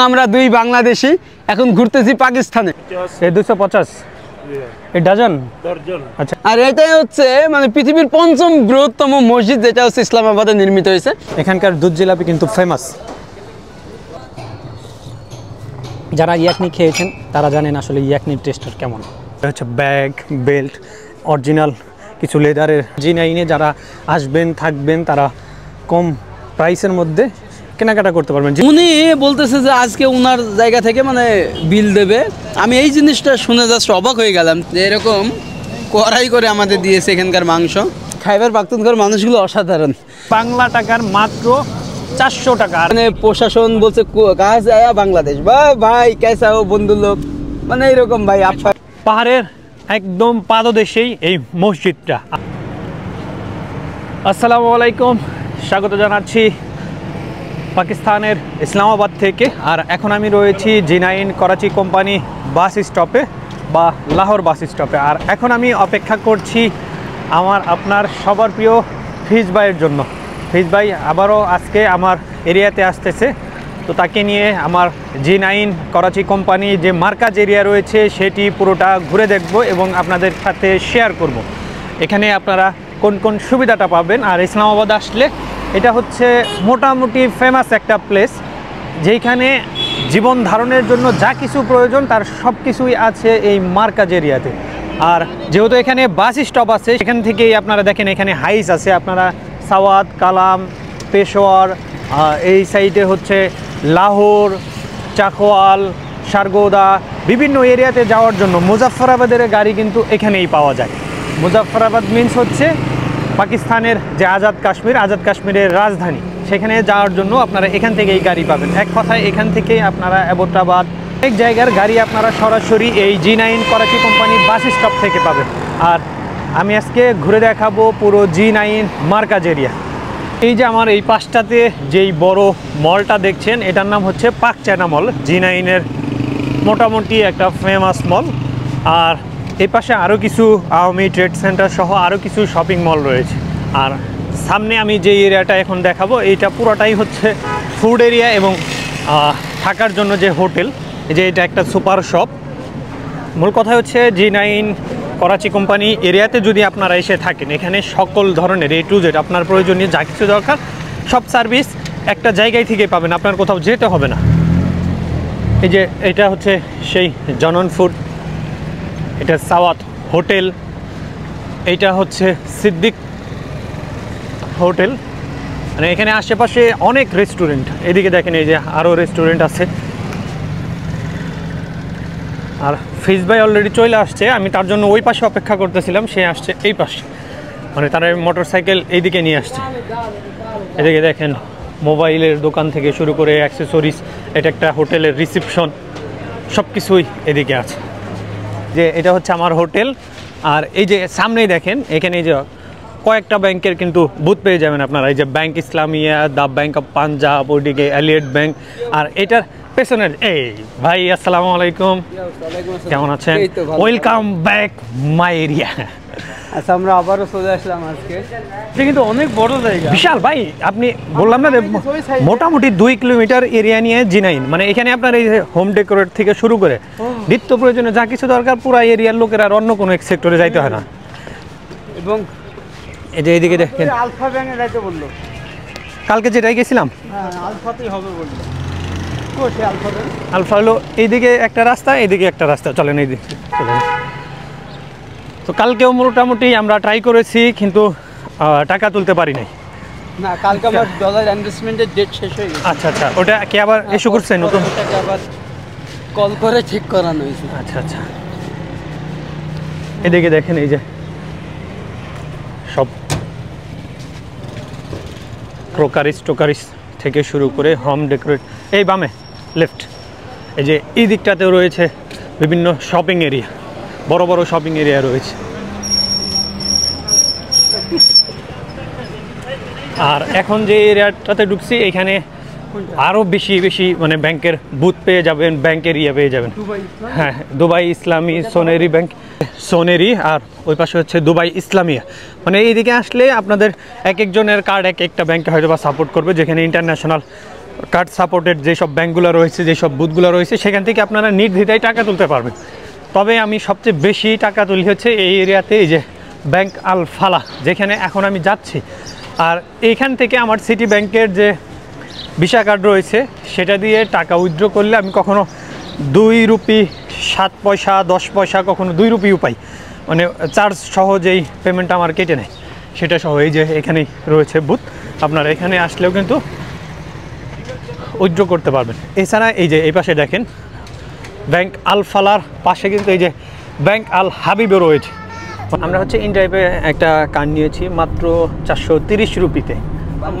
আমরা দুই বাংলাদেশি এখন ঘুরতেছি পাকিস্তানে। এই 250 এই ডজন আচ্ছা। আর এটাই হচ্ছে মানে পৃথিবীর পঞ্চম বৃহত্তম মসজিদ, যেটা হচ্ছে ইসলামাবাদে নির্মিত হয়েছে। এখানকার দুধ জিলাপি কিন্তু ফেমাস। যারা ইয়াকনি খেয়েছেন তারা জানেন আসলে ইয়াকনির টেস্টটা কেমন। এটা হচ্ছে ব্যাগ, বেল্ট, অরিজিনাল কিছু লেদারের। জিনাইনে যারা আসবেন থাকবেন তারা কম প্রাইসের মধ্যে কেনাকাটা করতে পারবেন। উনি বলতেছে যে আজকে ওনার জায়গা থেকে মানে বিল দেবে। আমি এই জিনিসটা শুনে জাস্ট অবাক হয়ে গেলাম যে এরকম কড়াই করে আমাদের দিয়েছে এখানকার মাংস। খাইবার পাখতুনখোয়ার মানুষগুলো অসাধারণ। বাংলা টাকার মাত্র 400 টাকা। মানে প্রশাসন বলছে কাজ আয়া বাংলাদেশ বা ভাই কেসা ও বন্ধু লোক, মানে এরকম ভাই। পাহাড়ের একদম পাদদেশেই এই মসজিদটা। আসসালামু আলাইকুম, স্বাগত জানাচ্ছি পাকিস্তানের ইসলামাবাদ থেকে। আর এখন আমি রয়েছি জিনাইন করাচি কোম্পানি বাস স্টপে বা লাহোর বাস স্টপে। আর এখন আমি অপেক্ষা করছি আপনার সবার প্রিয় ফিজ ভাইয়ের জন্য। ফিজ ভাই আবারও আজকে আমার এরিয়াতে আসতেছে, তো তাকে নিয়ে আমার জিনাইন করাচি কোম্পানি যে মার্কাজ এরিয়া রয়েছে সেটি পুরোটা ঘুরে দেখব এবং আপনাদের সাথে শেয়ার করব এখানে আপনারা কোন কোন সুবিধাটা পাবেন। আর ইসলামাবাদ আসলে এটা হচ্ছে মোটামুটি ফেমাস একটা প্লেস, যেখানে জীবন ধারণের জন্য যা কিছু প্রয়োজন তার সব কিছুই আছে এই মার্কাজ এরিয়াতে। আর যেহেতু এখানে বাস স্টপ আছে, সেখান থেকেই আপনারা দেখেন এখানে হাইস আছে। আপনারা সাওয়াত, কালাম, পেশোয়ার, এই সাইডে হচ্ছে লাহোর, চাকওয়াল, সারগোদা, বিভিন্ন এরিয়াতে যাওয়ার জন্য মুজাফফরাবাদের গাড়ি কিন্তু এখানেই পাওয়া যায়। মুজাফফরাবাদ মিন্স হচ্ছে পাকিস্তানের যে আজাদ কাশ্মীরের রাজধানী, সেখানে যাওয়ার জন্য আপনারা এখান থেকেই গাড়ি পাবেন। এক কথায় এখান থেকেই আপনারা অ্যাবোটাবাদ অনেক জায়গার গাড়ি আপনারা সরাসরি এই জিনাইন করাচি কোম্পানির বাস স্টপ থেকে পাবেন। আর আমি আজকে ঘুরে দেখাবো পুরো জিনাইন মার্কাজ এরিয়া। এই যে আমার এই পাশটাতে যেই বড় মলটা দেখছেন, এটার নাম হচ্ছে পাক চায়না মল, জিনাইনের মোটামুটি একটা ফেমাস মল। আর এই পাশে আরও কিছু আওয়ামী ট্রেড সেন্টার সহ আরও কিছু শপিং মল রয়েছে। আর সামনে আমি যে এরিয়াটা এখন দেখাবো এইটা পুরোটাই হচ্ছে ফুড এরিয়া এবং থাকার জন্য যে হোটেল, যে এটা একটা সুপার শপ। মূল কথা হচ্ছে জিনাইন করাচি কোম্পানি এরিয়াতে যদি আপনারা এসে থাকেন, এখানে সকল ধরনের A to Z আপনার প্রয়োজনীয় যা কিছু দরকার সব সার্ভিস একটা জায়গায় থেকে পাবেন, আপনার কোথাও যেতে হবে না। এই যে এটা হচ্ছে সেই জনন ফুড, এটা সাওয়াত হোটেল, এইটা হচ্ছে সিদ্দিক হোটেল। মানে এখানে আশেপাশে অনেক রেস্টুরেন্ট, এদিকে দেখেন এই যে আরও রেস্টুরেন্ট আছে। আর ফিজ ভাই অলরেডি চলে আসছে, আমি তার জন্য ওই পাশে অপেক্ষা করতেছিলাম, সে আসছে এই পাশে। মানে তারা মোটর সাইকেল এইদিকে নিয়ে আসছে। এদিকে দেখেন মোবাইলের দোকান থেকে শুরু করে অ্যাক্সেসরিজ, এটা একটা হোটেলের রিসেপশন, সব কিছুই এদিকে আছে। যে এটা হচ্ছে আমার হোটেল। আর এই যে সামনেই দেখেন এখানে এই যে কয়েকটা ব্যাংকের কিন্তু বুথ পেয়ে যাবেন আপনারা। এই যে bank Islamia, the bank of Punjab, ওইদিকে এলিয়েট ব্যাংক। আর এটার পেছনের এই ভাই, আসসালামু আলাইকুম, কেমন আছেন? Welcome back my area. আচ্ছা, আমরা আবারও চলে আসলাম আজকে। এটা কিন্তু অনেক বড় জায়গা, বিশাল ভাই। আপনি বললাম না মোটামুটি 2 কিলোমিটার এরিয়া নিয়ে জিনাইন। মানে এখানে আপনার এই হোম ডেকোরেট থেকে শুরু করে নিত্য প্রয়োজনে যা কিছু দরকার পুরো এরিয়ার লোকের আর অন্য কোনো এক সেক্টরে যাইতে হয় না। এবং এই যে এইদিকে দেখেন আলফা ব্যাংকে যাইতে বললো, কালকে যেটাই গেছিলাম। হ্যাঁ, আলফাতেই হবে বললো। আলফা হলো এইদিকে একটা রাস্তা, এইদিকে একটা রাস্তা, চলেন এইদিকে চলেন। তো কালকেও মোটামুটি আমরা ট্রাই করেছি, কিন্তু টাকা তুলতে পারি নাই। না, কালকে আমার ডলার ইনভেস্টমেন্টের ডেট শেষ হয়ে গেছে। আচ্ছা আচ্ছা, ওটা কি আবার ইস্যু করছে নতুন? ওটাকে আবার কল করে ঠিক করানো হয়েছে। আচ্ছা আচ্ছা, এদিকে দেখেন এই যে সব ক্রোকারিস থেকে শুরু করে হোম ডেকোরেট। এই বামে লেফট, এই যে এই দিকটাতেও রয়েছে বিভিন্ন শপিং এরিয়া, বড় বড় শপিং এরিয়া রয়েছে। আর এখন যে এরিয়াটাতে ঢুকছি এখানে আরও বেশি মানে ব্যাংকের বুথ পেয়ে যাবেন, ব্যাংক এরিয়া পেয়ে যাবেন। হ্যাঁ, দুবাই ইসলামী, সোনেরি ব্যাংক, সোনেরি। আর ওই পাশে হচ্ছে দুবাই ইসলামিয়া। মানে এইদিকে আসলে আপনাদের এক একজনের কার্ড এক একটা ব্যাংকে হয়তো বা সাপোর্ট করবে, যেখানে ইন্টারন্যাশনাল কার্ড সাপোর্টেড যেসব ব্যাঙ্কগুলো রয়েছে, যেসব বুথগুলো রয়েছে, সেখান থেকে আপনারা নির্দ্বিধায় টাকা তুলতে পারবেন। তবে আমি সবচেয়ে বেশি টাকা তুলি হচ্ছে এই এরিয়াতে, এই যে ব্যাংক আল ফালাহ, যেখানে এখন আমি যাচ্ছি। আর এইখান থেকে আমার সিটি ব্যাংকের যে ভিসা কার্ড রয়েছে সেটা দিয়ে টাকা উইথড্র করলে আমি কখনো 2 রুপি 7 পয়সা 10 পয়সা, কখনো 2 রুপিও পাই, মানে চার্জ সহ যেই পেমেন্টটা আমার কেটে নেয় সেটা সহ। এই যে এখানেই রয়েছে বুথ, আপনারা এখানে আসলেও কিন্তু উইথড্র করতে পারবেন। এছাড়া এই যে এই পাশে দেখেন ব্যাংক আল ফালার পাশে কিন্তু এই যে ব্যাংক আল হাবিবও রয়েছে। আমরা হচ্ছে ইনড্রাইভে একটা কার্ড নিয়েছি মাত্র 430 রুপিতে,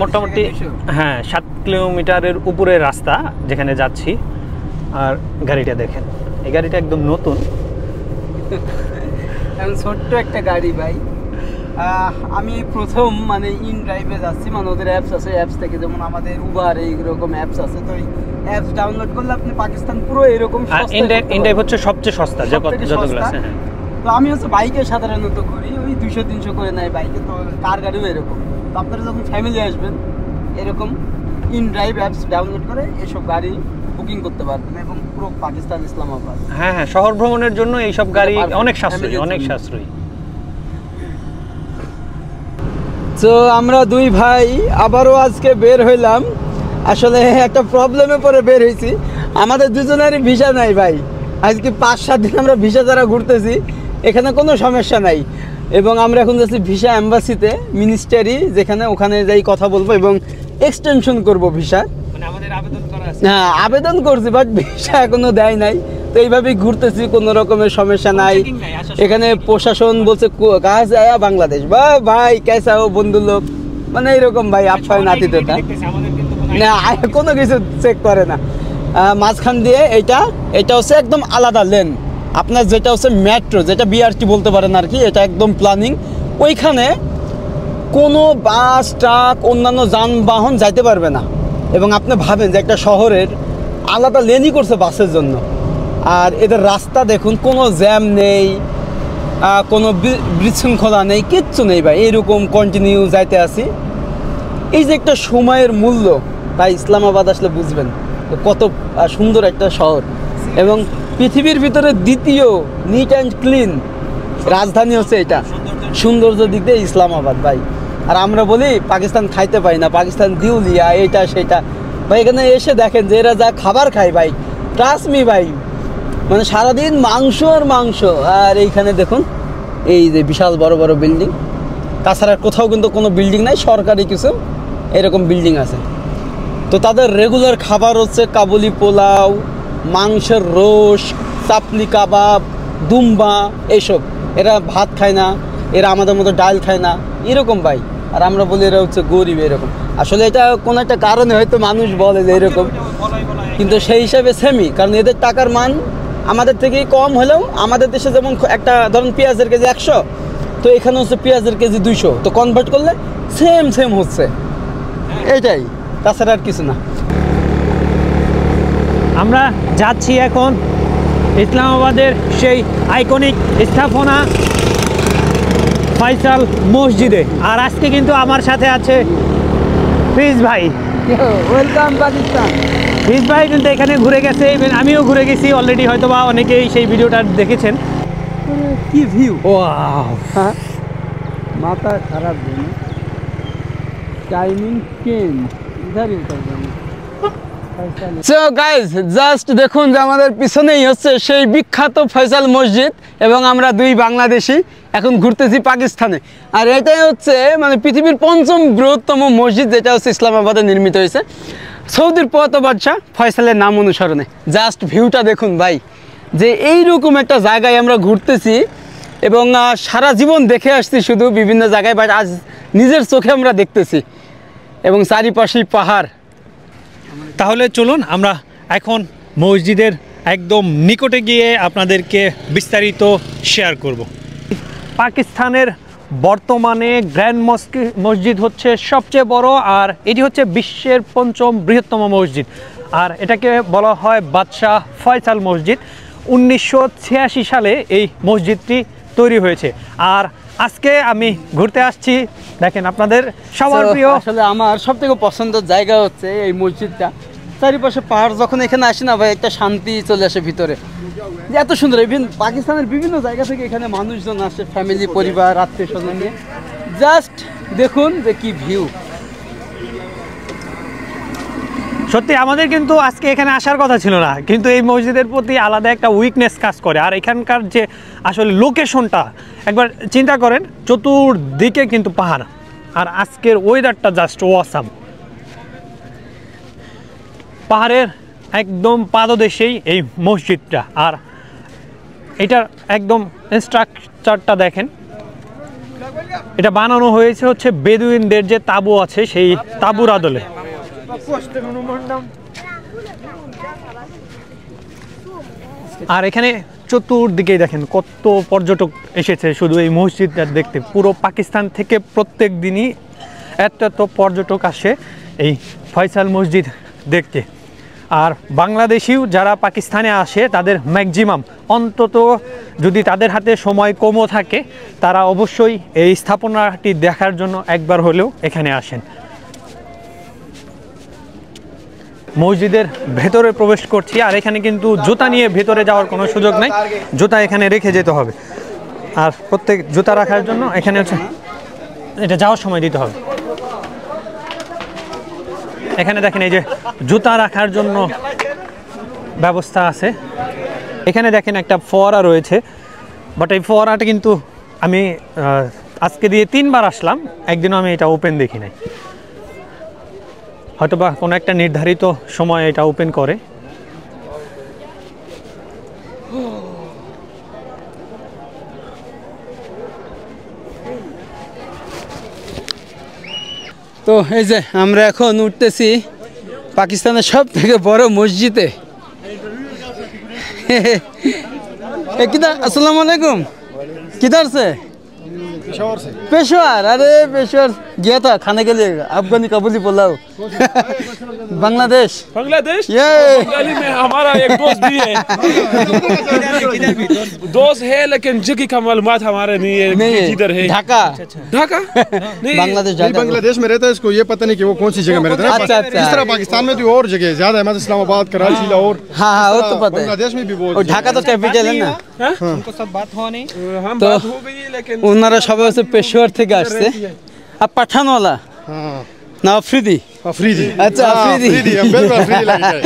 মোটামুটি হ্যাঁ 7 কিলোমিটারের উপরে রাস্তা যেখানে যাচ্ছি। আর গাড়িটা দেখেন, এই গাড়িটা একদম নতুন, ছোট্ট একটা গাড়ি ভাই। আমি প্রথম মানে ইন ড্রাইভে যাচ্ছি, মানে ওদের অ্যাপস আছে, অ্যাপস থেকে যেমন আমাদের উবার এইরকম অ্যাপস আছে, তো এই অ্যাপস ডাউনলোড করলে আপনি পাকিস্তান পুরো এরকম ইন ড্রাইভ হচ্ছে সবচেয়ে সস্তা যতগুলো আছে। তো আমি হচ্ছে বাইকে সাধারণত করি, ওই 200-300 করে নেয় বাইকে, তো কার গাড়িও এরকম। তো আপনারা যখন ফ্যামিলি আসবেন এরকম ইন ড্রাইভ অ্যাপস ডাউনলোড করে এসব গাড়ি বুকিং করতে পারবেন, এবং পুরো পাকিস্তান ইসলামাবাদ। হ্যাঁ হ্যাঁ, শহর ভ্রমণের জন্য এইসব গাড়ি অনেক সাশ্রয়ী, অনেক সাশ্রয়ী। তো আমরা দুই ভাই আবারও আজকে বের হইলাম। আসলে একটা প্রবলেমে পরে বের হয়েছি, আমাদের দুজনেরই ভিসা নাই ভাই। আজকে 5-7 দিন আমরা ভিসা ছাড়া ঘুরতেছি, এখানে কোনো সমস্যা নাই। এবং আমরা এখন যাচ্ছি ভিসা অ্যাম্বাসিতে, মিনিস্টারি যেখানে, ওখানে যাই কথা বলবো এবং এক্সটেনশন করব ভিসা। মানে আমাদের আবেদন করা আছে, হ্যাঁ আবেদন করছি, বাট ভিসা এখনো দেয় নাই। তো এইভাবেই ঘুরতেছি, কোনো রকমের সমস্যা নাই। এখানে প্রশাসন বলছে কাজ আয়া বাংলাদেশ, বা ভাই কেসা ও বন্ধু লোক, মানে এইরকম ভাই আপ্যায়ন আতিথ্যতা না, কোনো কিছু চেক করে না। মাঝখান দিয়ে এটা হচ্ছে একদম আলাদা লেন। আপনার যেটা হচ্ছে মেট্রো, যেটা বিআরটি বলতে পারেন আর কি, এটা একদম প্ল্যানিং। ওইখানে কোনো বাস, ট্রাক, অন্যান্য যানবাহন যাইতে পারবে না। এবং আপনি ভাবেন যে একটা শহরের আলাদা লেনই করছে বাসের জন্য। আর এদের রাস্তা দেখুন, কোনো জ্যাম নেই, কোনো বিশৃঙ্খলা নেই, কিচ্ছু নেই ভাই, এরকম কন্টিনিউ যাইতে আসি। এই যে একটা সময়ের মূল্য, তাই ইসলামাবাদ আসলে বুঝবেন কত সুন্দর একটা শহর। এবং পৃথিবীর ভিতরে দ্বিতীয় নিট অ্যান্ড ক্লিন রাজধানী হচ্ছে এটা, সৌন্দর্য দিক দিয়ে ইসলামাবাদ ভাই। আর আমরা বলি পাকিস্তান খাইতে পাই না, পাকিস্তান দিউলিয়া, এইটা সেটা। ভাই এখানে এসে দেখেন যে এরা যা খাবার খায় ভাই, ট্রাস্ট মি ভাই, মানে সারাদিন মাংস আর মাংস। আর এইখানে দেখুন এই যে বিশাল বড় বড় বিল্ডিং, তাছাড়া কোথাও কিন্তু কোনো বিল্ডিং নাই, সরকারি কিছু এরকম বিল্ডিং আছে। তো তাদের রেগুলার খাবার হচ্ছে কাবুলি পোলাও, মাংসের রোস, চাপলি কাবাব, দুম্বা, এইসব। এরা ভাত খায় না, এরা আমাদের মতো ডাল খায় না, এরকম ভাই। আর আমরা বলি এরা হচ্ছে গরিব, এরকম। আসলে এটা কোনো একটা কারণে হয়তো মানুষ বলে যে এরকম, কিন্তু সেই হিসাবে সেমই, কারণ এদের টাকার মান আমাদের থেকেই কম হলেও, আমাদের দেশে যেমন একটা ধরুন পেঁয়াজের কেজি 100, তো এখানে হচ্ছে পেঁয়াজের কেজি 200, তো কনভার্ট করলে সেম হচ্ছে, এইটাই, তাছাড়া আর কিছু না। আমরা যাচ্ছি এখন ইসলামাবাদের সেই আইকনিক স্থাপনা ফয়সাল মসজিদে। আর আজকে কিন্তু আমার সাথে আছে ফিজ ভাই। ওয়েলকাম পাকিস্তান। ফিজ ভাই কিন্তু এখানে ঘুরে গেছে, আমিও ঘুরে গেছি অলরেডি, হয়তো বা অনেকেই সেই ভিডিওটা দেখেছেন। কি ভিউ, ওয়াও, মাথা খারাপ। টাইমিং কেন ইধার সো গাইজ, জাস্ট দেখুন যে আমাদের পিছনেই হচ্ছে সেই বিখ্যাত ফয়সাল মসজিদ, এবং আমরা দুই বাংলাদেশি এখন ঘুরতেছি পাকিস্তানে। আর এটাই হচ্ছে মানে পৃথিবীর 5ম বৃহত্তম মসজিদ, যেটা হচ্ছে ইসলামাবাদে নির্মিত হয়েছে সৌদির প্রয়াত বাদশাহ ফয়সালের নাম অনুসরণে। জাস্ট ভিউটা দেখুন ভাই, যে এইরকম একটা জায়গায় আমরা ঘুরতেছি, এবং সারা জীবন দেখে আসছি শুধু বিভিন্ন জায়গায়, বাট আজ নিজের চোখে আমরা দেখতেছি, এবং চারিপাশেই পাহাড়। তাহলে চলুন আমরা এখন মসজিদের একদম নিকটে গিয়ে আপনাদেরকে বিস্তারিত শেয়ার করব। পাকিস্তানের বর্তমানে গ্র্যান্ড মসজিদ হচ্ছে সবচেয়ে বড়, আর এটি হচ্ছে বিশ্বের 5ম বৃহত্তম মসজিদ। আর এটাকে বলা হয় বাদশাহ ফয়সাল মসজিদ। 1986 সালে এই মসজিদটি তৈরি হয়েছে। আর আজকে আমি ঘুরতে আসছি, দেখেন আপনাদের সবার So, প্রিয়। আসলে আমার সবথেকে পছন্দের জায়গা হচ্ছে এই মসজিদটা। চারিপাশে পাহাড়, যখন এখানে আসি না ভাই একটা শান্তি চলে আসে ভিতরে, যে এত সুন্দর। ইভেন পাকিস্তানের বিভিন্ন জায়গা থেকে এখানে মানুষজন আসে, ফ্যামিলি, পরিবার, আত্মীয় স্বজন নিয়ে। জাস্ট দেখুন যে কি ভিউ। সত্যি আমাদের কিন্তু আজকে এখানে আসার কথা ছিল না, কিন্তু এই মসজিদের প্রতি আলাদা একটা উইকনেস কাজ করে। আর এখানকার যে আসলে লোকেশনটা একবার চিন্তা করেন, চতুর্দিকে কিন্তু পাহাড়, আর আজকের ওয়েদারটা জাস্ট ওয়াসাম। পাহাড়ের একদম পাদদেশেই এই মসজিদটা, আর এটার একদম স্ট্রাকচারটা দেখেন। এটা বানানো হয়েছে হচ্ছে বেদুইনদের যে তাঁবু আছে সেই তাঁবুর আদলে। আর এখানে চতুর্দিকে দেখেন কত পর্যটক এসেছে শুধু এই মসজিদটা দেখতে। পুরো পাকিস্তান থেকে প্রত্যেক দিনই এত এত পর্যটক আসে এই ফয়সাল মসজিদ দেখতে। আর বাংলাদেশিও যারা পাকিস্তানে আসে তাদের ম্যাক্সিমাম, অন্তত যদি তাদের হাতে সময় কমও থাকে, তারা অবশ্যই এই স্থাপনাটি দেখার জন্য একবার হলেও এখানে আসেন। মসজিদের ভেতরে প্রবেশ করছি, আর এখানে কিন্তু জুতা নিয়ে ভেতরে যাওয়ার কোনো সুযোগ নাই, জুতা এখানে রেখে যেতে হবে। আর প্রত্যেক জুতা রাখার জন্য এখানে হচ্ছে এটা যাওয়ার সময় দিতে হবে। এখানে দেখেন এই যে জুতা রাখার জন্য ব্যবস্থা আছে। এখানে দেখেন একটা ফোয়ারা রয়েছে, বাট এই ফোয়ারাটা কিন্তু আমি আজকে দিয়ে 3 বার আসলাম, একদিনও আমি এটা ওপেন দেখি নাই। হয়তোবা কোনো একটা নির্ধারিত সময় এটা ওপেন করে। তো এই যে আমরা এখন উঠতেছি পাকিস্তানের সব থেকে বড় মসজিদে। किधर अस्सलाम वालेकुम, किधर से? पेशावर से। पेशवार? अरे पेशवार गया था खाने के लिए, अफगानी कबूली पुलाव। बांग्लादेश? बांग्लादेश ये बंगाली में हमारा एक दोस्त भी है। दोस्त है लेकिन जगह का मालूमात हमारे नहीं है नहीं कि है। किधर है। ढाका? ढाका नहीं, बांग्लादेश नहीं, ढाका। बांग्लादेश में रहता है, इसको ये पता नहीं कि वो कौन सी जगह में रहता है। अच्छा, अच्छा। इस तरह पाकिस्तान में तो और जगह है ज्यादा है, मतलब इस्लामाबाद, कराची, लाहौर। हाँ हाँ वो तो पता है। बांग्लादेश में भी बहुत और ढाका तो कैपिटल है ना। उनको सब बात हुआ नहीं। हम तो बात हो गई है लेकिन ওনারা সবাই হচ্ছে পেশোয়ার থেকে আসছে। আর পাঠানওয়ালা हाँ না আফ্রিদি? अफरीदी। अच्छा, हाँ, अफरीदी। अफरीदी, हम बिल्कुल अफरीदी लगे गए।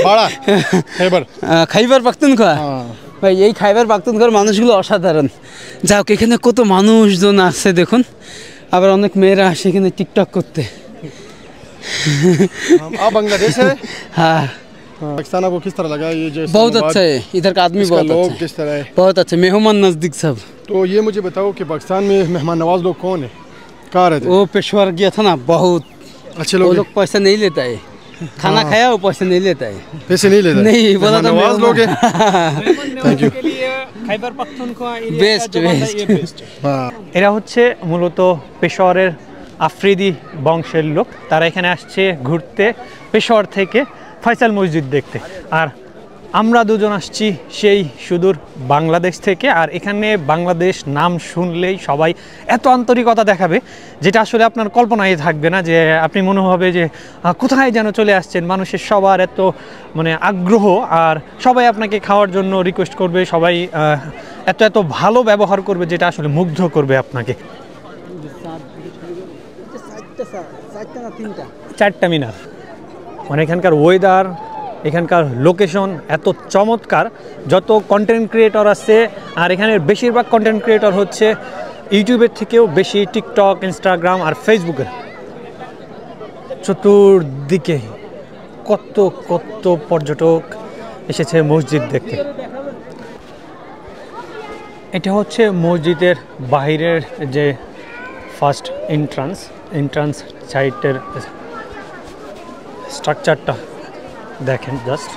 बड़ा खैबर। খাইবার পাখতুনখোয়া। हाँ ভাই এই খাইবার পাখতুনখোয়ার মানুষগুলো অসাধারণ। যাও এখানে কত মানুষজন আসছে দেখুন, আবার অনেক মেয়েরা আসে এখানে টিকটক করতে। आप बांग्लादेश है। हाँ पाकिस्तान आपको किस तरह लगा ये जो बहुत इस्लामाबाद, अच्छा है, इधर का आदमी इसका बहुत लोग अच्छा है, किस तरह है? बहुत अच्छा। मेहमान नजदीक सब। तो ये मुझे बताओ कि पाकिस्तान में मेहमान नवाज लोग कौन है, कहाँ रहते हैं? वो पेशवार गया था ना, बहुत अच्छे वो लोग लोग पैसा नहीं लेता है, खाना खाया वो पैसा नहीं लेता है। हैं? पैसे नहीं लेते? नहीं बोला मेहमान था नवाज लोग हैं। Thank you. Khyber Pakhtunkhwa best best. हाँ এরা হচ্ছে মূলত পেশোয়ারের আফ্রিদি বংশের লোক। তারা এখানে আসছে ঘুরতে পেশোয়ার থেকে ফয়সাল মসজিদ দেখতে। আর আমরা দুজন আসছি সেই সুদূর বাংলাদেশ থেকে। আর এখানে বাংলাদেশ নাম শুনলেই সবাই এত আন্তরিকতা দেখাবে, যেটা আসলে আপনার কল্পনায় থাকবে না, যে আপনি মনে হবে যে কোথায় যেন চলে আসছেন। মানুষের সবার এত মানে আগ্রহ, আর সবাই আপনাকে খাওয়ার জন্য রিকোয়েস্ট করবে, সবাই এত এত ভালো ব্যবহার করবে, যেটা আসলে মুগ্ধ করবে আপনাকে। 4টা মিনার, মানে এখানকার ওয়েদার, এখানকার লোকেশন এত চমৎকার। যত কন্টেন্ট ক্রিয়েটর আছে, আর এখানের বেশিরভাগ কন্টেন্ট ক্রিয়েটর হচ্ছে ইউটিউবের থেকেও বেশি টিকটক, ইনস্টাগ্রাম আর ফেসবুকে। চতুর্দিকে কত কত পর্যটক এসেছে মসজিদ দেখতে। এটা হচ্ছে মসজিদের বাইরের যে ফার্স্ট এন্ট্রান্স সাইটের স্ট্রাকচারটা দেখেন। জাস্ট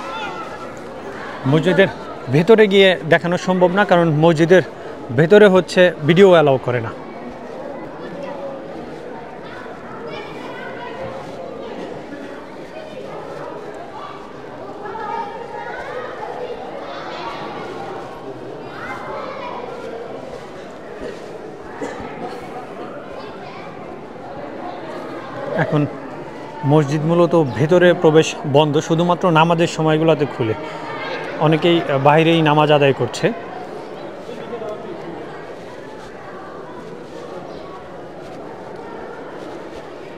মসজিদের ভেতরে গিয়ে দেখানো সম্ভব না, কারণ মসজিদের ভেতরে হচ্ছে ভিডিও অ্যালাউ করে না। এখন মসজিদ মূলত ভেতরে প্রবেশ বন্ধ, শুধুমাত্র নামাজের সময়গুলোতে খুলে। অনেকেই বাইরেই নামাজ আদায় করছে।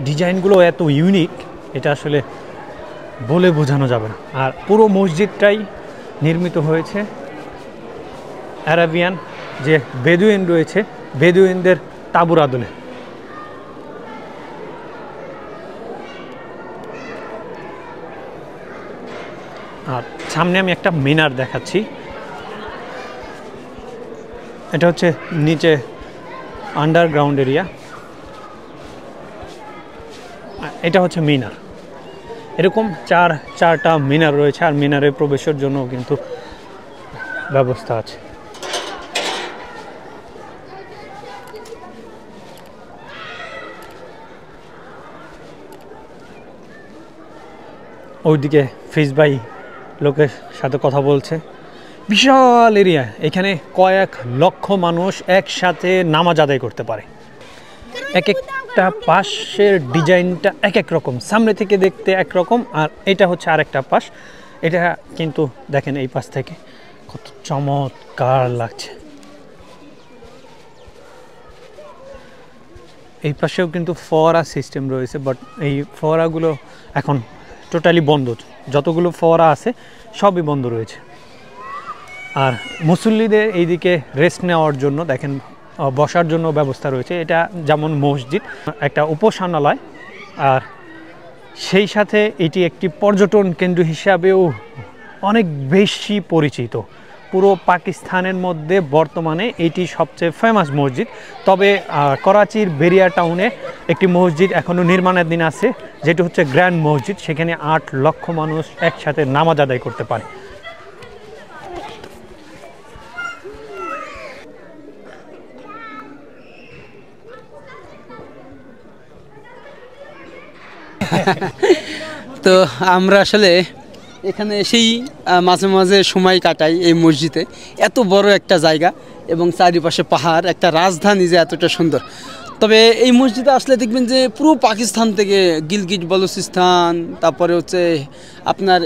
ডিজাইনগুলো এত ইউনিক, এটা আসলে বলে বোঝানো যাবে না। আর পুরো মসজিদটাই নির্মিত হয়েছে অ্যারাবিয়ান যে বেদুইন রয়েছে, বেদুইনদের তাঁবুর আদলে। আর সামনে আমি একটা মিনার দেখাচ্ছি। এটা হচ্ছে নিচে আন্ডারগ্রাউন্ড এরিয়া, এটা হচ্ছে মিনার। এরকম চারটা মিনার রয়েছে, আর মিনারে প্রবেশের জন্য কিন্তু ব্যবস্থা আছে। ওইদিকে ফিজ ভাই লোকের সাথে কথা বলছে। বিশাল এরিয়া, এখানে কয়েক লক্ষ মানুষ একসাথে নামাজ আদায় করতে পারে। এক একটা পাশের ডিজাইনটা এক এক রকম, সামনে থেকে দেখতে একরকম, আর এটা হচ্ছে আরেকটা পাশ। এটা কিন্তু দেখেন এই পাশ থেকে কত চমৎকার লাগছে। এই পাশেও কিন্তু ফোয়ারা সিস্টেম রয়েছে, বাট এই ফোয়ারাগুলো এখন টোটালি বন্ধ। যতগুলো ফোয়ারা আছে সবই বন্ধ রয়েছে। আর মুসল্লিদের এইদিকে রেস্ট নেওয়ার জন্য দেখেন বসার জন্য ব্যবস্থা রয়েছে। এটা যেমন মসজিদ একটা উপাসনালয়, আর সেই সাথে এটি একটি পর্যটন কেন্দ্র হিসাবেও অনেক বেশি পরিচিত। পুরো পাকিস্তানের মধ্যে বর্তমানে এটি সবচেয়ে ফেমাস মসজিদ। তবে করাচির বেরিয়া টাউনে একটি মসজিদ এখনও নির্মাণাধীন আছে, যেটি হচ্ছে গ্র্যান্ড মসজিদ। সেখানে 8 লক্ষ মানুষ একসাথে নামাজ আদায় করতে পারে। তো আমরা আসলে এখানে এসেই মাঝে মাঝে সময় কাটাই এই মসজিদে। এত বড় একটা জায়গা এবং চারিপাশে পাহাড়, একটা রাজধানী যে এতটা সুন্দর। তবে এই মসজিদে আসলে দেখবেন যে পুরো পাকিস্তান থেকে, গিলগিট বলুচিস্তান, তারপরে হচ্ছে আপনার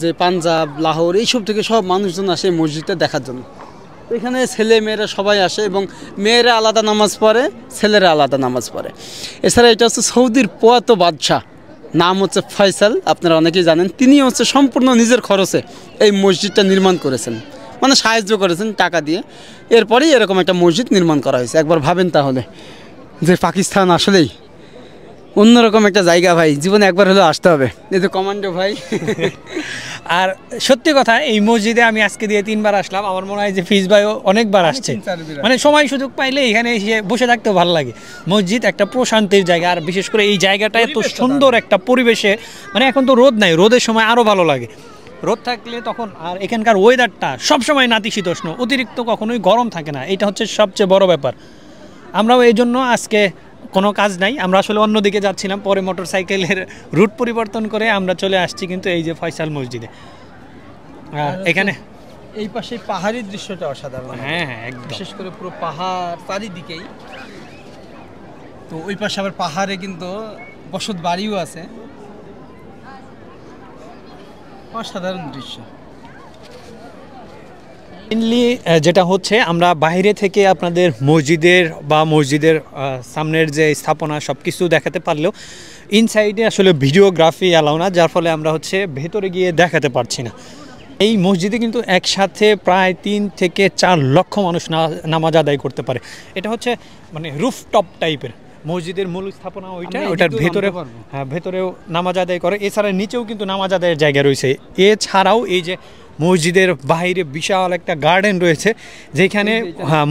যে পাঞ্জাব, লাহোর, এইসব থেকে সব মানুষজন আসে এই মসজিদটা দেখার জন্য। তো এখানে ছেলে মেয়েরা সবাই আসে, এবং মেয়েরা আলাদা নামাজ পড়ে, ছেলেরা আলাদা নামাজ পড়ে। এছাড়া এটা হচ্ছে সৌদির পোয়াত বাদশাহ, নাম হচ্ছে ফয়সাল, আপনারা অনেকেই জানেন। তিনি হচ্ছে সম্পূর্ণ নিজের খরচে এই মসজিদটা নির্মাণ করেছেন, মানে সাহায্য করেছেন টাকা দিয়ে। এরপরেই এরকম একটা মসজিদ নির্মাণ করা হয়েছে। একবার ভাবেন তাহলে যে পাকিস্তান আসলেই অন্যরকম একটা জায়গা ভাই, জীবনে একবার হলেও আসতে হবে। এই যে কমান্ডো ভাই। আর সত্যি কথা, এই মসজিদে আমি আজকে দিয়ে 3বার আসলাম। আমার মনে হয় যে ফিজ ভাইও অনেকবার আসছে, মানে সময় সুযোগ পাইলে এখানে এসে বসে থাকতেও ভালো লাগে। মসজিদ একটা প্রশান্তির জায়গা, আর বিশেষ করে এই জায়গাটা এত সুন্দর একটা পরিবেশে, মানে এখন তো রোদ নাই, রোদের সময় আরও ভালো লাগে। রোদ থাকলে তখন, আর এখানকার ওয়েদারটা সবসময় নাতিশীতোষ্ণ, অতিরিক্ত কখনোই গরম থাকে না। এটা হচ্ছে সবচেয়ে বড় ব্যাপার। আমরাও এই জন্য আজকে কোনো কাজ নাই, আমরা আসলে অন্যদিকে যাচ্ছিলাম, পরে মোটরসাইকেলের রুট পরিবর্তন করে আমরা চলে আসছি কিন্তু এই যে ফয়সাল মসজিদে। এখানে এই পাশে পাহাড়ি দৃশ্যটা অসাধারণ। হ্যাঁ হ্যাঁ, একদম। বিশেষ করে পুরো পাহাড় চারিদিকেই। তো ওই পাশে আবার পাহাড়ে কিন্তু বসত বাড়িও আছে। অসাধারণ দৃশ্য। মেইনলি যেটা হচ্ছে, আমরা বাইরে থেকে আপনাদের মসজিদের বা মসজিদের সামনের যে স্থাপনা সব কিছু দেখাতে পারলেও ইনসাইডে আসলে ভিডিওগ্রাফি অ্যালাউ না, যার ফলে আমরা হচ্ছে ভেতরে গিয়ে দেখাতে পারছি না। এই মসজিদে কিন্তু একসাথে প্রায় 3 থেকে 4 লক্ষ মানুষ নামাজ আদায় করতে পারে। এটা হচ্ছে মানে রুফটপ টাইপের মসজিদের মূল স্থাপনা ওইটা, ওটার ভেতরে, হ্যাঁ ভেতরেও নামাজ আদায় করে। এছাড়া নিচেও কিন্তু নামাজ আদায়ের জায়গা রয়েছে। এছাড়াও এই যে মসজিদের বাইরে বিশাল একটা গার্ডেন রয়েছে, যেখানে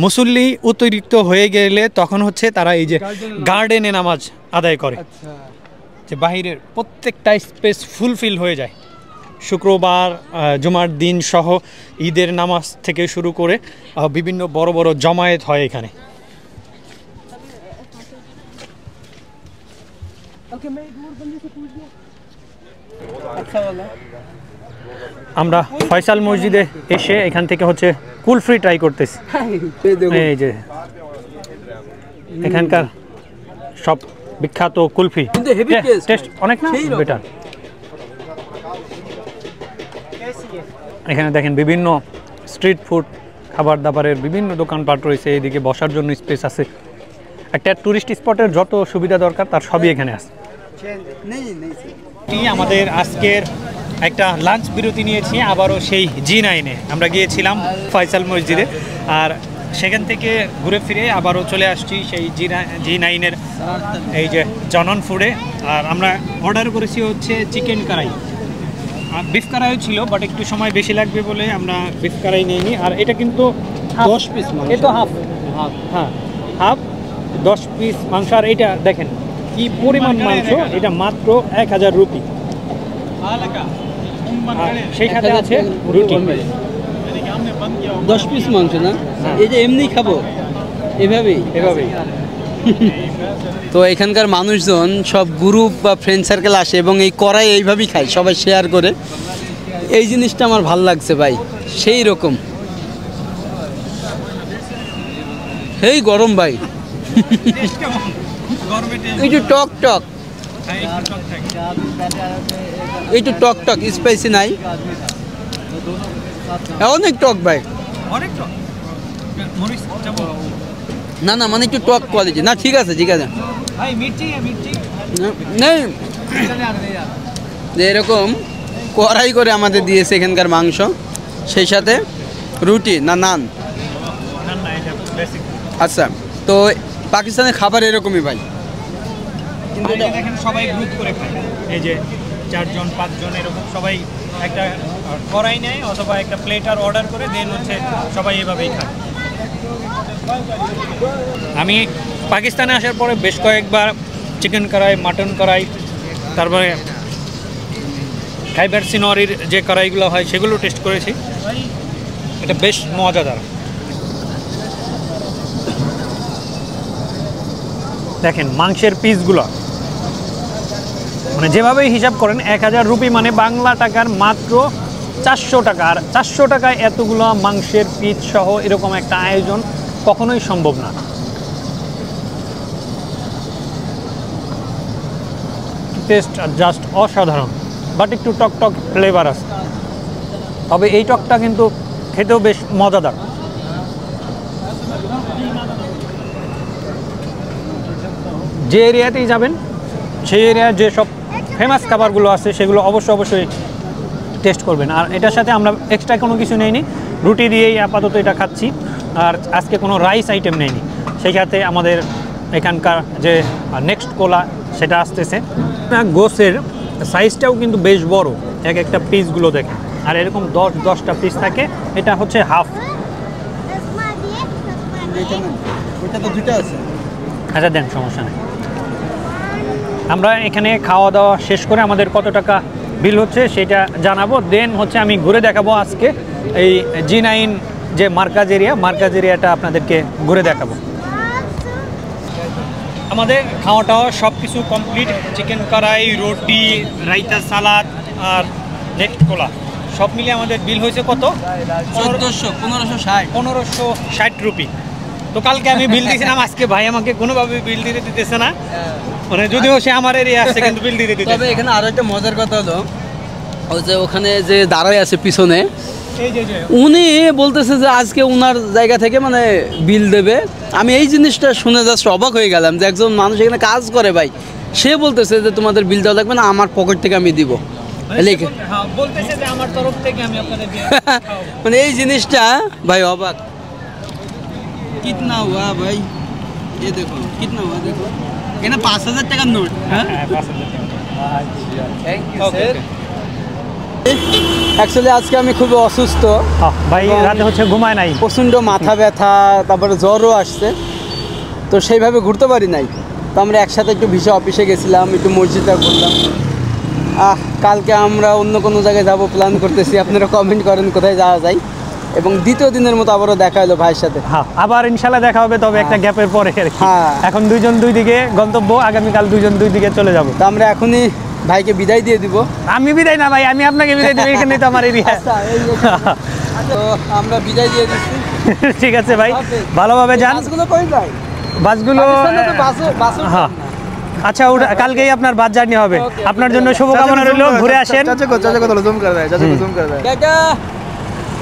মুসল্লি অতিরিক্ত হয়ে গেলে তখন হচ্ছে তারা এই যে গার্ডেনে নামাজ আদায় করে। যে বাহিরের প্রত্যেকটা স্পেস ফুলফিল হয়ে যায়। শুক্রবার, জুমার দিন সহ ঈদের নামাজ থেকে শুরু করে বিভিন্ন বড় বড় জমায়েত হয় এখানে। আমরা ফয়সাল মসজিদে এসে এখান থেকে হচ্ছে কুলফি ট্রাই করতেছি। এই যে এখানকার সব বিখ্যাত কুলফি, কিন্তু heavy taste টেস্ট অনেক না সেই রকম। বেটার। এখানে দেখেন বিভিন্ন স্ট্রিট ফুড খাবার দাবারের বিভিন্ন দোকানপাট রয়েছে, এইদিকে বসার জন্য স্পেস আছে। একটা টুরিস্ট স্পটের যত সুবিধা দরকার তার সবই এখানে আছে। আমাদের আজকের একটা লাঞ্চ বিরতি নিয়েছি আবারও সেই জি9-এ। আমরা গিয়েছিলাম ফয়সাল মসজিদে, আর সেখান থেকে ঘুরে ফিরে আবারও চলে আসছি সেই জি9-এর এই যে জনন ফুডে। আর আমরা অর্ডার করেছি হচ্ছে চিকেন কারাই, আর বিফ কারাইও ছিল, বাট একটু সময় বেশি লাগবে বলে আমরা বিফ কারাই নিইনি। আর এটা কিন্তু 10 পিস মাংস। এটা হাফ, হ্যাঁ হাফ 10 পিস মাংস। আর এটা দেখেন কি পরিমাণ মাংস, এটা মাত্র 1000 রুপি। আর সেই সাথে আছে রুটি। 10 পিস মাংস না, এই যে এমনি খাবো এভাবেই। তো এখানকার মানুষজন সব গ্রুপ বা ফ্রেন্ড সার্কেল আসে এবং এই কড়াই এইভাবেই খায়, সবাই শেয়ার করে। এই জিনিসটা আমার ভাল লাগছে ভাই, সেই রকম। এই গরম ভাই, একটু টক টক, একটু টক টক, স্পাইসি নাই, অনেক টক ভাই। না না, মানে একটু টক কোয়ালিটি না, ঠিক আছে ঠিক আছে। নেই যে এরকম কড়াই করে আমাদের দিয়েছে এখানকার মাংস, সেই সাথে রুটি না নান। আচ্ছা, তো পাকিস্তানের খাবার এরকমই ভাই, কিন্তু দেখেন সবাই গ্রুপ করে খায়, এই যে 4 জন 5 জন এরকম সবাই একটা কড়াই নেয় অথবা একটা প্লেটার অর্ডার করে দেন হচ্ছে সবাই এভাবেই খায়। আমি পাকিস্তানে আসার পরে বেশ কয়েকবার চিকেন কড়াই, মাটন কড়াই, তারপরে খাইবার সিনরির যে কড়াইগুলো হয় সেগুলো টেস্ট করেছি, এটা বেশ মজাদার। দেখেন মাংসের পিসগুলো মানে যেভাবেই হিসাব করেন 1000 রুপি মানে বাংলা টাকার মাত্র 400 টাকা। আর 400 টাকায় এতগুলো মাংসের পিস সহ এরকম একটা আয়োজন কখনোই সম্ভব না। টেস্ট জাস্ট অসাধারণ, বাট একটু টক টক ফ্লেভার আছে, তবে এই টকটা কিন্তু খেতেও বেশ মজাদার। যে এরিয়াতেই যাবেন সেই এরিয়ার যে সব ফেমাস খাবারগুলো আছে সেগুলো অবশ্যই টেস্ট করবেন। আর এটার সাথে আমরা এক্সট্রা কোনো কিছু নেইনি, রুটি দিয়েই আপাতত এটা খাচ্ছি, আর আজকে কোনো রাইস আইটেম নেইনি। সেই সাথে আমাদের এখানকার যে নেক্সট কোলা সেটা আসতেছে। গোসের সাইজটাও কিন্তু বেশ বড়, এক একটা পিসগুলো দেখেন, আর এরকম 10-10টা পিস থাকে। এটা হচ্ছে হাফ। ওটা তো দুটো আছে। আচ্ছা দেন, সমস্যা নেই। আমরা এখানে খাওয়া দাওয়া শেষ করে আমাদের কত টাকা বিল হচ্ছে সেটা জানাবো, দেন হচ্ছে আমি ঘুরে দেখাবো আজকে এই জি9 যে মার্কাজ এরিয়াটা আপনাদেরকে ঘুরে দেখাবো। আমাদের খাওয়া টাওয়া সব কিছু কমপ্লিট, চিকেন কড়াই, রুটি, রাইতা, সালাদ আর নেক্সট কোলা সব মিলিয়ে আমাদের বিল হয়েছে কত? 1560 রুপি। তো কালকে আমি বিল দিয়েছিলাম, আজকে ভাই আমাকে কোনোভাবে বিল দিতে দিতেছে না, মানে যদিও সে আমার এরিয়া আসছে কিন্তু বিল দিতে দিতেছে। তবে এখানে আরো একটা মজার কথা হলো, ওই যে ওখানে যে দাঁড়ায় আছে পিছনে, উনি বলতেছে যে আজকে উনার জায়গা থেকে মানে বিল দেবে। আমি এই জিনিসটা শুনে জাস্ট অবাক হয়ে গেলাম যে একজন মানুষ এখানে কাজ করে ভাই, সে বলতেছে যে তোমাদের বিল দেওয়া লাগবে না, আমার পকেট থেকে আমি দিব। বলতেছে যে আমার তরফ থেকে আমি আপনাদের মানে এই জিনিসটা ভাই অবাক। কিতনা হুয়া ভাই, ये देखो कितना हुआ, देखो এখানে 5000 টাকার নোট। হ্যাঁ, থ্যাংক ইউ স্যার। অ্যাকচুয়ালি আজকে আমি খুব অসুস্থ ভাই, রাতে হচ্ছে ঘুমায় নাই, প্রচণ্ড মাথা ব্যথা, তারপরে জ্বরও আসছে, তো সেইভাবে ঘুরতে পারি নাই। তো আমরা একসাথে একটু ভিসা অফিসে গেছিলাম, একটু মসজিদে ঘুরলাম। কালকে আমরা অন্য কোনো জায়গায় যাব প্ল্যান করতেছি, আপনারা কমেন্ট করেন কোথায় যাওয়া যায়। এবং দ্বিতীয় দিনের মতো আবারও দেখা হলো ভাইয়ের সাথে। হ্যাঁ, আবার ইনশাল্লাহ দেখা হবে, তবে একটা গ্যাপের পরে। হ্যাঁ, এখন দুইজন দুই দিকে গন্তব্য, আগামীকাল দুইজন দুই দিকে চলে যাব। তো আমরা এখনই ভাইকে বিদায় দিয়ে দিব। আমি বিদায় না ভাই, আমি আপনাকে বিদায় দিব, এখানেই তো আমার এরিয়া। তো আমরা বিদায় দিয়ে দিচ্ছি। ঠিক আছে ভাই, ভালোভাবে যান। বাসগুলো কই যায়? বাসগুলো হ্যাঁ, আচ্ছা ওটা কালকেই আপনার বাস জার্নি হবে, আপনার জন্য শুভকামনা রইল, ঘুরে আসেন। चाचा को थोड़ा जूम कर रहा है, चाचा को जूम कर रहा है। चाचा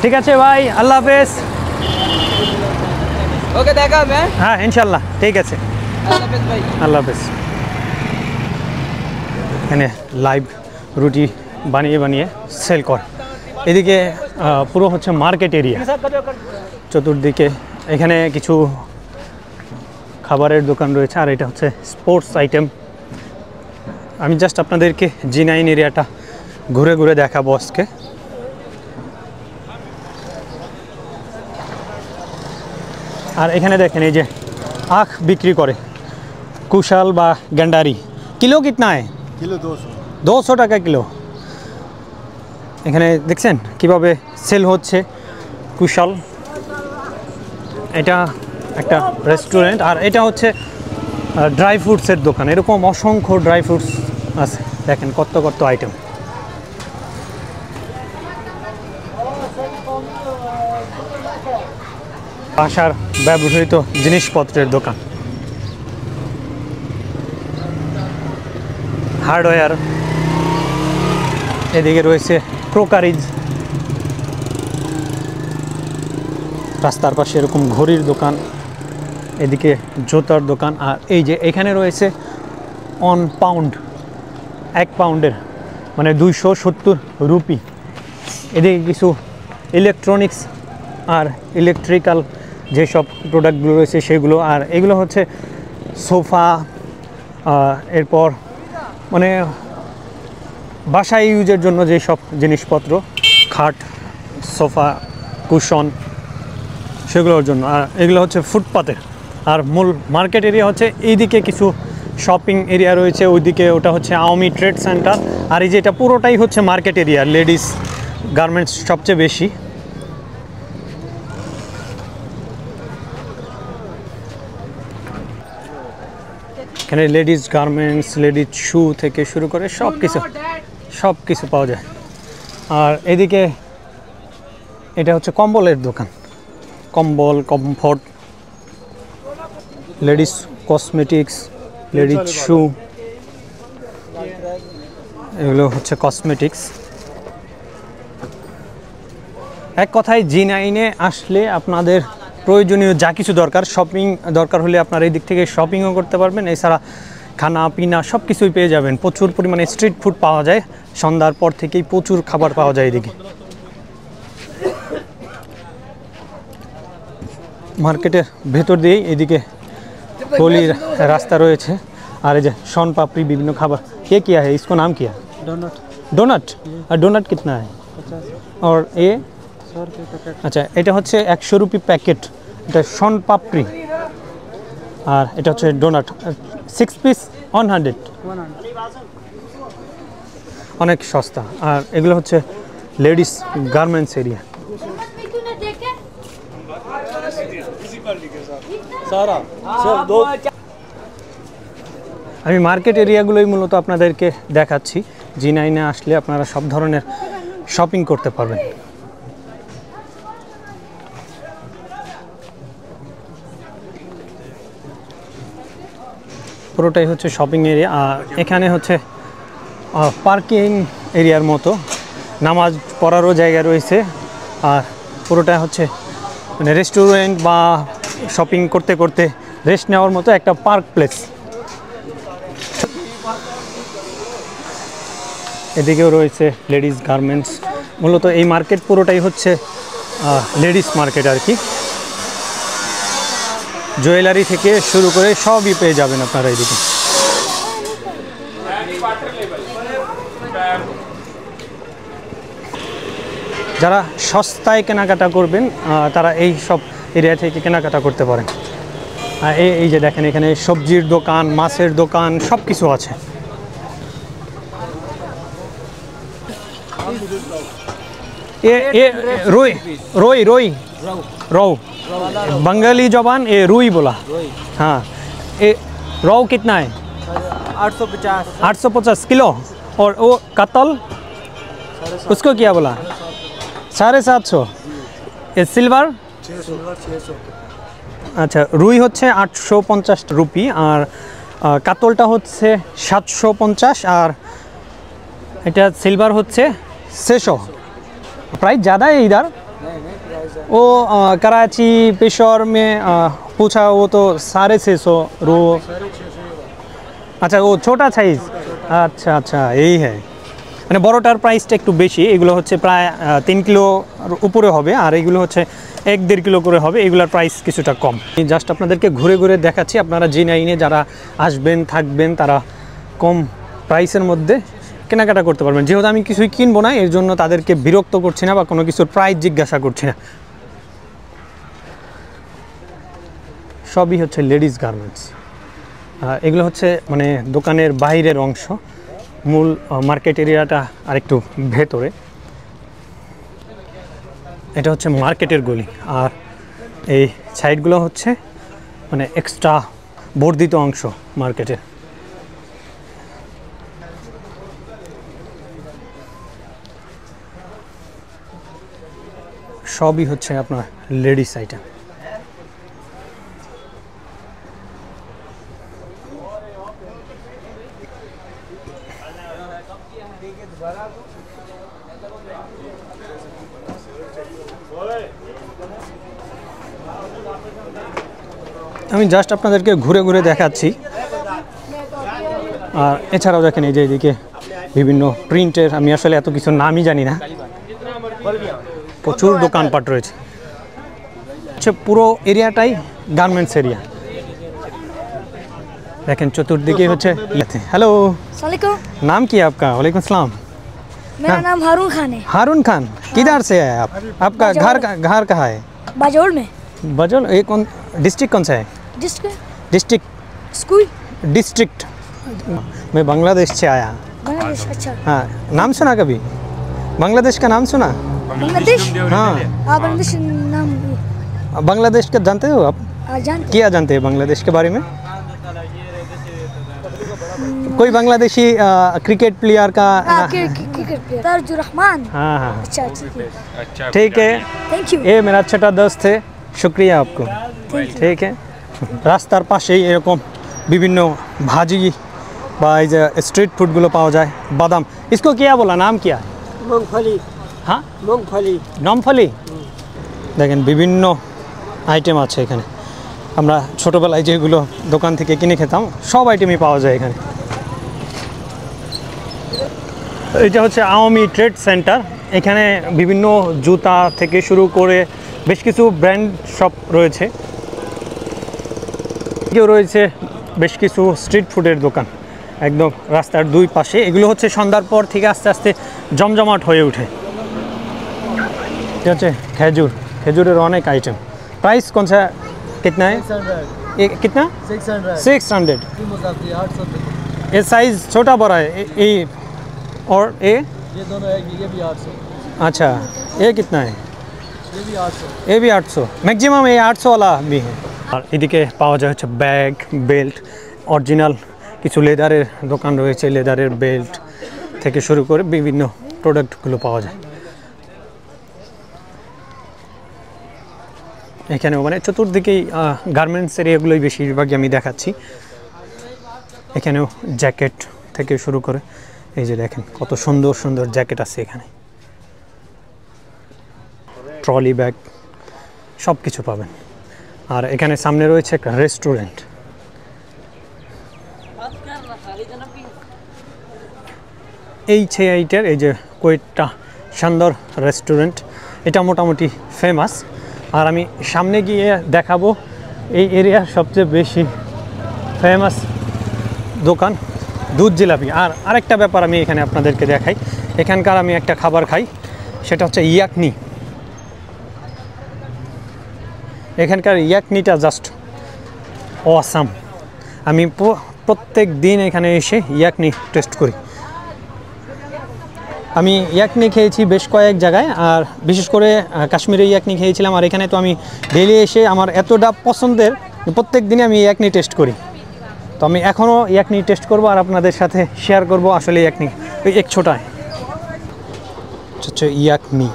ঠিক আছে ভাই, আল্লাহ হাফেজ। ओके देखा मैं। হ্যাঁ ইনশাল্লাহ ঠিক আছে, अल्लाह हाफिज भाई। আল্লাহ হাফেজ। এখানে লাইভ রুটি বানিয়ে বানিয়ে সেল করে। এদিকে পুরো হচ্ছে মার্কেট এরিয়া, চতুর্দিকে এখানে কিছু খাবারের দোকান রয়েছে, আর এটা হচ্ছে স্পোর্টস আইটেম। আমি জাস্ট আপনাদেরকে G9 এরিয়াটা ঘুরে ঘুরে দেখাবো আজকে। আর এখানে দেখেন এই যে আখ বিক্রি করে, কুশাল বা গেন্ডারি। কিলো কিতনা है? किलो 200। 200 টাকা কিলো। এখানে দেখছেন কিভাবে সেল হচ্ছে কুশাল। এটা একটা রেস্টুরেন্ট, আর এটা হচ্ছে ড্রাই ফ্রুটসের দোকান। এরকম অসংখ্য ড্রাই ফ্রুটস আছে, দেখেন কত কত আইটেম। বাসার ব্যবহৃত জিনিসপত্রের দোকান, হার্ডওয়্যার। এদিকে রয়েছে ক্রোকারিজ, রাস্তার পাশে এরকম ঘড়ির দোকান, এদিকে জুতার দোকান। আর এই যে এখানে রয়েছে অন পাউন্ড, 1 পাউন্ডের মানে 270 রুপি। এদিকে কিছু ইলেকট্রনিক্স আর ইলেকট্রিক্যাল যেসব প্রোডাক্টগুলো রয়েছে সেগুলো। আর এগুলো হচ্ছে সোফা, এরপর মানে বাসায় ইউজের জন্য যেসব জিনিসপত্র, খাট, সোফা, কুশন, সেগুলোর জন্য। আর এগুলো হচ্ছে ফুটপাতের। আর মূল মার্কেট এরিয়া হচ্ছে এইদিকে কিছু শপিং এরিয়া রয়েছে, ওইদিকে ওটা হচ্ছে আওয়ামী ট্রেড সেন্টার। আর এই যে এটা পুরোটাই হচ্ছে মার্কেট এরিয়া, লেডিস গার্মেন্টস সবচেয়ে বেশি। এখানে লেডিস গার্মেন্টস, লেডিস শু থেকে শুরু করে সব কিছু পাওয়া যায়। আর এদিকে এটা হচ্ছে কম্বলের দোকান, কম্বল, কমফোর্ট, লেডিস কসমেটিক্স, লেডিস শু, এগুলো হচ্ছে কসমেটিক্স। এক কথায় G9-এ আসলে আপনাদের প্রয়োজনীয় যা কিছু দরকার, শপিং দরকার হলে আপনারা এই দিক থেকে শপিংও করতে পারবেন। এছাড়া খানা পিনা সব কিছুই পেয়ে যাবেন। প্রচুর পরিমাণে স্ট্রিট ফুড পাওয়া যায়, সন্ধ্যার পর থেকেই প্রচুর খাবার পাওয়া যায় এদিকে। মার্কেটের ভেতর দিয়েই এদিকে গলির রাস্তা রয়েছে। আর এই যে শন পাপড়ি, বিভিন্ন খাবার। কে কিয়া है इसको नाम क्या? डोनट। डोनट। और डोनट कितना है? 50। और ये 100 रुपये पैकेट। আচ্ছা, এটা হচ্ছে 100 রুপি প্যাকেট, এটা শন পাপড়ি। আর এটা হচ্ছে ডোনাট, 6 পিস 100, অনেক সস্তা। আর এগুলো হচ্ছে লেডিস গার্মেন্টস এরিয়া। আমি মার্কেট এরিয়াগুলোই মূলত আপনাদেরকে দেখাচ্ছি। G9-এ আসলে আপনারা সব ধরনের শপিং করতে পারবেন। পুরোটাই হচ্ছে শপিং এরিয়া। আর এখানে হচ্ছে পার্কিং এরিয়ার মতো, নামাজ পড়ারও জায়গা রয়েছে। আর পুরোটা হচ্ছে মানে রেস্টুরেন্ট বা শপিং করতে করতে রেস্ট নেওয়ার মতো একটা পার্ক প্লেস। এদিকেও রয়েছে লেডিস গার্মেন্টস। মূলত এই মার্কেট পুরোটাই হচ্ছে লেডিস মার্কেট আর কি। জুয়েলারি থেকে শুরু করে সবই পেয়ে যাবেন আপনারা এদিকে। যারা সস্তায় কেনাকাটা করবেন তারা এই সব এরিয়া থেকে কেনাকাটা করতে পারেন। আর এই যে দেখেন এখানে সবজির দোকান, মাছের দোকান, সব কিছু আছে। ये रोई रोई रोई रो बंगाली जबान ये रुई बोला। हाँ, ये रो कितना है? 850। 850 किलो। और वो कतल उसको क्या बोला? 750। ये सिल्वर 600। আচ্ছা, রুই হচ্ছে 850 রুপি। আর কাতলটা হচ্ছে 750 আর এটা সিলভার হচ্ছে 600। प्राइस ज़्यादा है इधर। वो कराची पेशोर में पूछा वो तो 650 रो। अच्छा वो छोटा साइज। अच्छा अच्छा यही है মানে বড়টার প্রাইসটা একটু বেশি। এগুলো হচ্ছে প্রায় 3 কিলোর উপরে হবে আর এগুলো হচ্ছে 1-1.5 কিলো করে হবে। এগুলোর প্রাইস কিছুটা কম। জাস্ট আপনাদেরকে ঘুরে ঘুরে দেখাচ্ছি, আপনারা জি9-এ যারা আসবেন থাকবেন তারা কম প্রাইসের মধ্যে কেনাকাটা করতে পারবেন। যেহেতু আমি কিছুই কিনবো না এর জন্য তাদেরকে বিরক্ত করছি না বা কোনো কিছুর প্রাইস জিজ্ঞাসা করছি না। সবই হচ্ছে লেডিস গার্মেন্টস। এগুলো হচ্ছে মানে দোকানের বাইরের অংশ, মূল মার্কেট এরিয়াটা আরেকটু ভেতরে। এটা হচ্ছে মার্কেটের গলি আর এই সাইডগুলো হচ্ছে মানে এক্সট্রা বর্ধিত অংশ মার্কেটের। সবই হচ্ছে আপনার লেডিস আইটেম। আমি জাস্ট আপনাদেরকে ঘুরে ঘুরে দেখাচ্ছি। আর এছাড়াও দেখেন এই যে এইদিকে বিভিন্ন প্রিন্টের, আমি আসলে এত কিছু নামই জানি না, প্রচুর দোকানপাট রয়েছে। আচ্ছা পুরো এরিয়াটাই গার্মেন্টস এরিয়া। দেখেন চতুর্দিকে হচ্ছে। हेलो सलाम। नाम क्या है आपका? वालेकुम सलाम। मेरा नाम हारून खान है। हारून खान किधर से है आप? आपका घर कहाँ है? बाजोड़ में। बजोल। ये कौन डिस्ट्रिक्ट कौन सा है? District district. मैं बांग्लादेश से आया। बांग्लादेश। अच्छा हाँ नाम सुना कभी? बांग्लादेश का नाम सुना? बांग्लादेश। हाँ बांग्लादेश नाम बांग्लादेश का जानते हो आप? जानते। क्या जानते हैं बांग्लादेश के बारे में? कोई बांग्लादेशी क्रिकेट प्लेयर का क्रिकेट प्लेयर ताजुर रहमान। हाँ हाँ अच्छा ठीक है। Thank you. ये मेरा छोटा दोस्त है, शुक्रिया आपको। ठीक है। রাস্তার পাশেই এরকম বিভিন্ন ভাজি বা এই যে স্ট্রিট ফুডগুলো পাওয়া যায়। বাদাম इसको क्या बोला, नाम क्या? मूंगफली। हाँ मूंगफली। নামফলি। দেখেন বিভিন্ন আইটেম আছে এখানে। আমরা ছোটোবেলায় যেগুলো দোকান থেকে কিনে খেতাম সব আইটেমই পাওয়া যায় এখানে। এটা হচ্ছে আওয়ামী ট্রেড সেন্টার। এখানে বিভিন্ন জুতা থেকে শুরু করে বেশ কিছু ব্র্যান্ড শপ রয়েছে। কেউ রয়েছে বেশ কিছু স্ট্রিট ফুডের দোকান একদম রাস্তার দুই পাশে। এগুলো হচ্ছে সন্ধ্যার পর থেকে আস্তে আস্তে জমজমাট হয়ে ওঠে। এটা হচ্ছে খেজুর, খেজুরের অনেক आइटम। प्राइस कौन सा कितना है? ये कितना? 600। ये साइज छोटा बड़ा है ये और ये दोनों है, ये भी 800। अच्छा ये कितना है? ये भी 800। ये भी 800। मैक्सिमम ये 800 वाला भी है। আর এদিকে পাওয়া যায় হচ্ছে ব্যাগ, বেল্ট, অরিজিনাল কিছু লেদারের দোকান রয়েছে। লেদারের বেল্ট থেকে শুরু করে বিভিন্ন প্রোডাক্টগুলো পাওয়া যায় এখানেও। মানে চতুর্দিকেই গার্মেন্টস এরিয়াগুলোই বেশিরভাগই আমি দেখাচ্ছি। এখানেও জ্যাকেট থেকে শুরু করে এই যে দেখেন কত সুন্দর সুন্দর জ্যাকেট আছে এখানে। ট্রলি ব্যাগ সব কিছু পাবেন। আর এখানে সামনে রয়েছে একটা রেস্টুরেন্ট। এই ছেইটার এই যে কোয়েটা সুন্দর রেস্টুরেন্ট, এটা মোটামুটি ফেমাস। আর আমি সামনে গিয়ে দেখাবো এই এরিয়ার সবচেয়ে বেশি ফেমাস দোকান দুধ জিলাপি। আর আরেকটা ব্যাপার আমি এখানে আপনাদেরকে দেখাই। এখানকার আমি একটা খাবার খাই, সেটা হচ্ছে ইয়াকনি। এখানকার ইয়াকনিটা জাস্ট অসাম। আমি প্রত্যেক দিন এখানে এসে ইয়াকনি টেস্ট করি। আমি ইয়াকনি খেয়েছি বেশ কয়েক জায়গায়, আর বিশেষ করে কাশ্মীরে ইয়াকনি খেয়েছিলাম। আর এখানে তো আমি ডেইলি এসে আমার এতটা পছন্দের, প্রত্যেক দিনে আমি ইয়াকনি টেস্ট করি। তো আমি এখনও ইয়াকনি টেস্ট করব আর আপনাদের সাথে শেয়ার করব আসলে ইয়াকনি ওই এক ছোটায় হচ্ছে ইয়াকনি।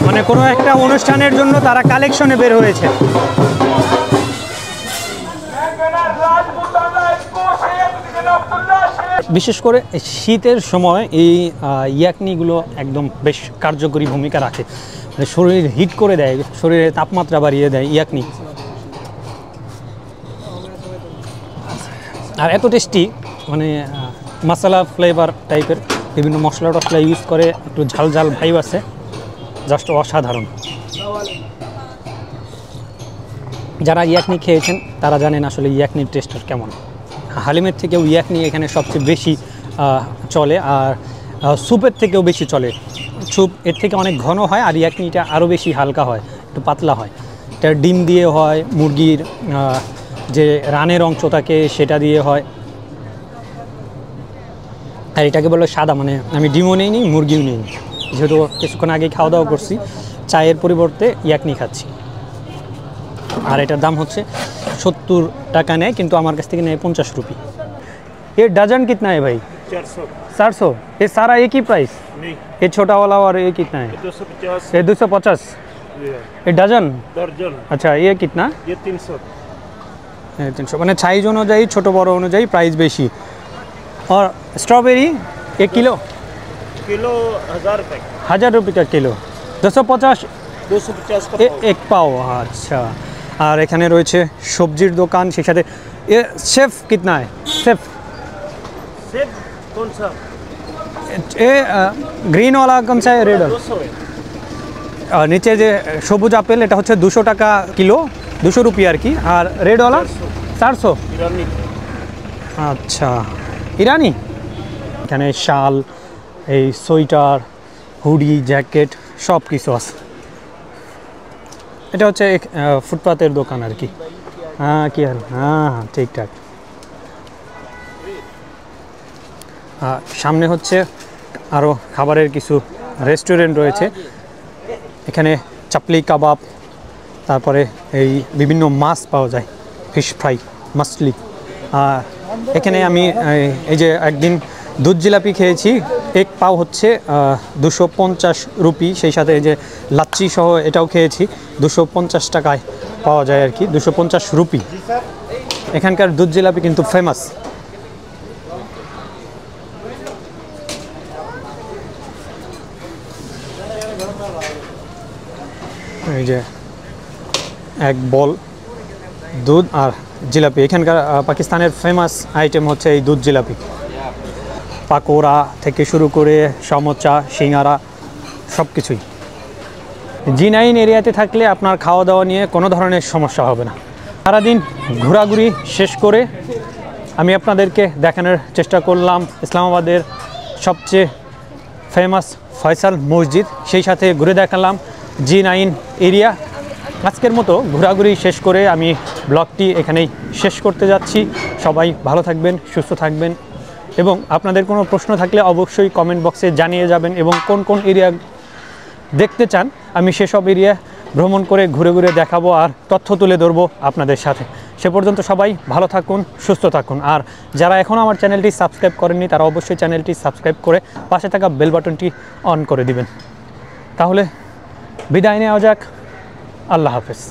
মানে কোনো একটা অনুষ্ঠানের জন্য তারা কালেকশনে বের হয়েছে। বিশেষ করে শীতের সময় এই ইয়াকনিগুলো একদম বেশ কার্যকরী ভূমিকা রাখে, মানে শরীর হিট করে দেয়, শরীরের তাপমাত্রা বাড়িয়ে দেয় ইয়াকনি। আর এত টেস্টি, মানে মশলা ফ্লেভার টাইপের বিভিন্ন মশলা টশলা ইউজ করে, একটু ঝাল ঝাল ভাইব আছে, জাস্ট অসাধারণ। যারা ইয়াকনি খেয়েছেন তারা জানেন আসলে ইয়াকনির টেস্টটা কেমন। হালিমের থেকেও ইয়াকনি এখানে সবচেয়ে বেশি চলে, আর স্যুপের থেকেও বেশি চলে। স্যুপ এর থেকে অনেক ঘন হয়, আর ইয়াকনিটা আরও বেশি হালকা হয়, একটু পাতলা হয়। এটা ডিম দিয়ে হয়, মুরগির যে রানের অংশ থাকে সেটা দিয়ে হয়, আর এটাকে বলে সাদা, মানে আমি ডিমও নিইনি মুরগিও নিইনি, যেহেতু কিছুক্ষণ আগে খাওয়া দাওয়া করছি, চায়ের পরিবর্তে ইয়াকনি খাচ্ছি। আর এটার দাম হচ্ছে 70 টাকা নেয়, কিন্তু আমার কাছ থেকে নেয় 50 रुपये। ये डजन कितना है भाई? 400। ये सारा एक ही प्राइस? नहीं, ये छोटा वाला और ये कितना है? 250 ये 250। ये डजन? दर्जन। अच्छा, ये कितना? ये 300। 300, মানে সাইজ অনুযায়ী ছোট বড় অনুযায়ী প্রাইস বেশি। और स्ट्रॉबेरी 1 किलो? किलो 1000 रुपये। 1000 रुपये का किलो। 250 250 का एक पाव। अच्छा, আর এখানে রয়েছে সবজির দোকান, সেই সাথে এ শেফ কিतना है? শেফ सेब कौन सा? এ গ্রিন वाला कौन सा है? रेड 200 है। আর নিচে যে সবুজ আপেল এটা হচ্ছে 200 টাকা কিলো, 200 রুপি আর কি। আর রেড वाला 400। ईरानी। আচ্ছা, ইরানি। এখানে শাল, এই সোয়েটার, হুডি, জ্যাকেট সব কিছু আছে। এটা হচ্ছে ফুটপাতের দোকান আর কি। হ্যাঁ, কি হাল? হ্যাঁ, ঠিকঠাক। সামনে হচ্ছে আরও খাবারের কিছু রেস্টুরেন্ট রয়েছে। এখানে চাপলি কাবাব, তারপরে এই বিভিন্ন মাছ পাওয়া যায়, ফিশ ফ্রাই, মাছলি। আর এখানে আমি এই যে একদিন দুধ জিলাপি খেয়েছি, এক পাও হচ্ছে 250 রুপি, সেই সাথে এই যে লাচ্ছি সহ এটাও খেয়েছি, 250 টাকায় পাওয়া যায় আর কি, 250 রুপি। এখানকার দুধ জিলাপি কিন্তু ফেমাস। এই যে এক বল দুধ আর জিলাপি। এখানকার পাকিস্তানের ফেমাস আইটেম হচ্ছে এই দুধ জিলাপি। পাকোড়া থেকে শুরু করে সমোচা, সিঙ্গারা সব কিছুই। G9 এরিয়াতে থাকলে আপনার খাওয়া দাওয়া নিয়ে কোনো ধরনের সমস্যা হবে না। সারাদিন ঘোরাঘুরি শেষ করে আমি আপনাদেরকে দেখানোর চেষ্টা করলাম ইসলামাবাদের সবচেয়ে ফেমাস ফয়সাল মসজিদ, সেই সাথে ঘুরে দেখালাম G9 এরিয়া। আজকের মতো ঘোরাঘুরি শেষ করে আমি ব্লগটি এখানেই শেষ করতে যাচ্ছি। সবাই ভালো থাকবেন, সুস্থ থাকবেন, এবং আপনাদের কোনো প্রশ্ন থাকলে অবশ্যই কমেন্ট বক্সে জানিয়ে যাবেন, এবং কোন কোন এরিয়া দেখতে চান আমি সেসব এরিয়া ভ্রমণ করে ঘুরে ঘুরে দেখাবো আর তথ্য তুলে ধরবো আপনাদের সাথে। সে পর্যন্ত সবাই ভালো থাকুন, সুস্থ থাকুন। আর যারা এখনও আমার চ্যানেলটি সাবস্ক্রাইব করেননি তারা অবশ্যই চ্যানেলটি সাবস্ক্রাইব করে পাশে থাকা বেল বাটনটি অন করে দিবেন। তাহলে বিদায় নেওয়া যাক। আল্লাহ হাফেজ।